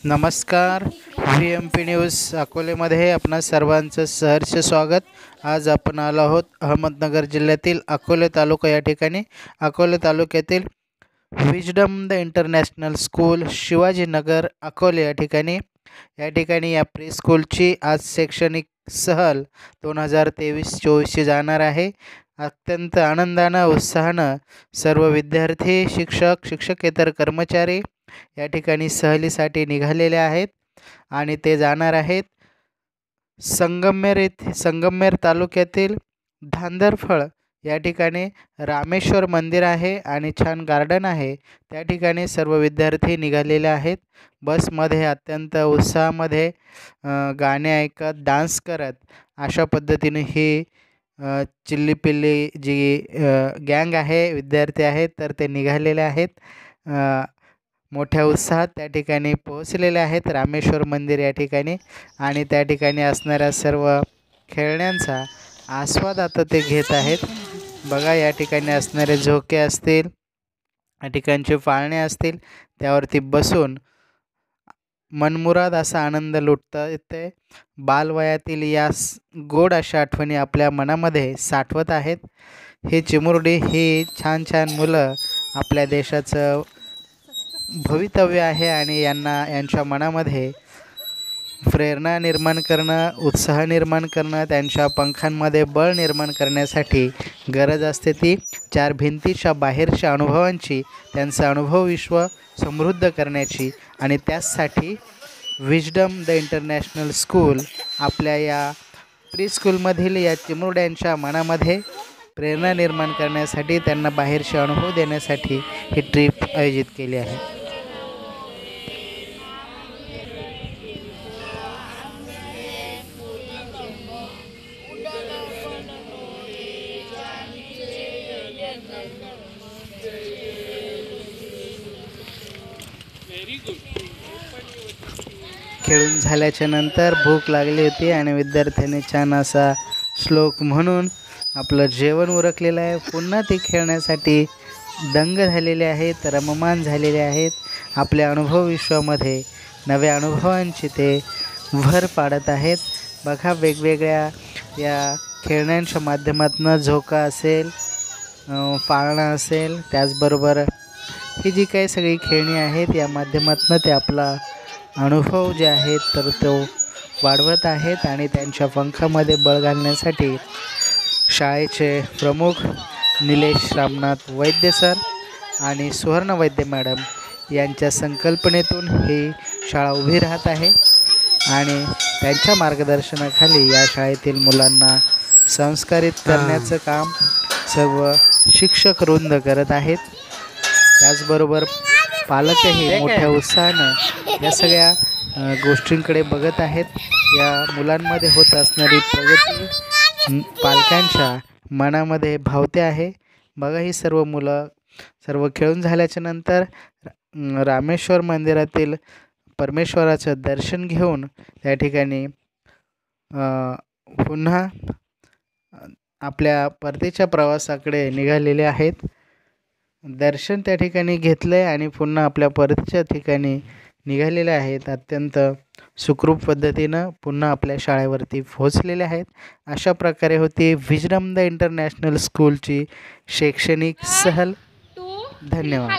नमस्कार. V news अकोलेमध्ये आपणा सर्वांचं सहर्ष स्वागत. आज आपण आलो आहोत अहमदनगर जिल्ह्यातील अकोले तालुका या ठिकाणी. अकोले तालुक्यातील wisdom the international school Shivajinagar Akole या ठिकाणी या प्री स्कूलची आज शैक्षणिक सहल 2023-24ची जाणार आहे. अत्यंत आनंदानं उत्साहानं सर्व विद्यार्थी शिक्षकेतर कर्मचारी या ठिकाणी सहलीसाठी निघालेले आहेत आणि ते जाणार आहेत संगमनेर तालुक्यातील धांदरफळ या ठिकाणी रामेश्वर मंदिर आहे आणि छान गार्डन आहे. त्या ठिकाणी सर्व विद्यार्थी निघालेले आहेत. बसमध्ये अत्यंत उत्साहामध्ये गाणे ऐकत डान्स करत अशा पद्धतीने ही चिल्लीपिल्ली जी गँग आहे, विद्यार्थी आहेत, तर ते निघालेले आहेत. मोठ्या उत्साहात त्या ठिकाणी पोहोचलेले आहेत रामेश्वर मंदिर या ठिकाणी आणि त्या ठिकाणी असणाऱ्या सर्व खेळण्यांचा आस्वाद आता ते घेत आहेत. बघा, या ठिकाणी असणारे झोके असतील, या ठिकाणचे पाळणे असतील, त्यावरती बसून मनमुराद असा आनंद लुटता येते. बालवयातील या गोड अशा आठवणी आपल्या मनामध्ये साठवत आहेत. ही चिमुरडी ही छान मुलं आपल्या देशाचं भवितव्य आहे आणि यांच्या मनामध्ये प्रेरणा निर्माण करणं, उत्साह निर्माण करणं, त्यांच्या पंखांमध्ये बळ निर्माण करण्यासाठी गरज असते ती चार भिंतीच्या बाहेरच्या अनुभवांची, त्यांचा अनुभव विश्व समृद्ध करण्याची. आणि त्याचसाठी विजडम द इंटरनॅशनल स्कूल आपल्या या प्री स्कूलमधील या चिमुरड्यांच्या मनामध्ये प्रेरणा निर्माण करण्यासाठी, त्यांना बाहेरचे अनुभव देण्यासाठी ही ट्रिप आयोजित केली आहे. खेळून झाल्याच्या नंतर भूक लागली होती आणि विद्यार्थ्यांनी छान असा श्लोक म्हणून आपलं जेवण उरकलेलं आहे. पुन्हा ते खेळण्यासाठी दंग झालेले आहेत, रममान झालेले आहेत. आपल्या अनुभव विश्वामध्ये नव्या अनुभवांची ते भर पाडत आहेत. बघा, वेगवेगळ्या या खेळण्यांच्या माध्यमातून झोका असेल, पाळणा असेल, त्याचबरोबर ही जी काही सगळी खेळणी आहेत या माध्यमातून ते आपला अनुभव जे आहेत तर तो वाढवत आहेत. आणि त्यांच्या पंखामध्ये बळ घालण्यासाठी शाळेचे प्रमुख निलेश रामनाथ वैद्य सर आणि सुवर्ण वैद्य मॅडम यांच्या संकल्पनेतून ही शाळा उभी राहत आहे आणि त्यांच्या मार्गदर्शनाखाली या शाळेतील मुलांना संस्कारित करण्याचं काम सर्व शिक्षक वृंद करत आहेत. त्याचबरोबर पालकही मोठ्या उत्साहानं या सगळ्या गोष्टींकडे बघत आहेत. या मुलांमध्ये होत असणारी प्रगती पालकांच्या मनामध्ये भावते आहे. बघा, ही सर्व मुलं सर्व खेळून झाल्याच्या नंतर रामेश्वर मंदिरातील परमेश्वराचं दर्शन घेऊन त्या ठिकाणी पुन्हा आपल्या परतीच्या प्रवासाकडे निघालेले आहेत. दर्शन त्या ठिकाणी घेतलं आहे आणि पुन्हा आपल्या परतीच्या ठिकाणी निघालेले आहेत. अत्यंत सुखरूप पद्धतीनं पुन्हा आपल्या शाळेवरती पोहोचलेले आहेत. अशा प्रकारे होती विजडम द इंटरनॅशनल स्कूलची शैक्षणिक सहल. धन्यवाद.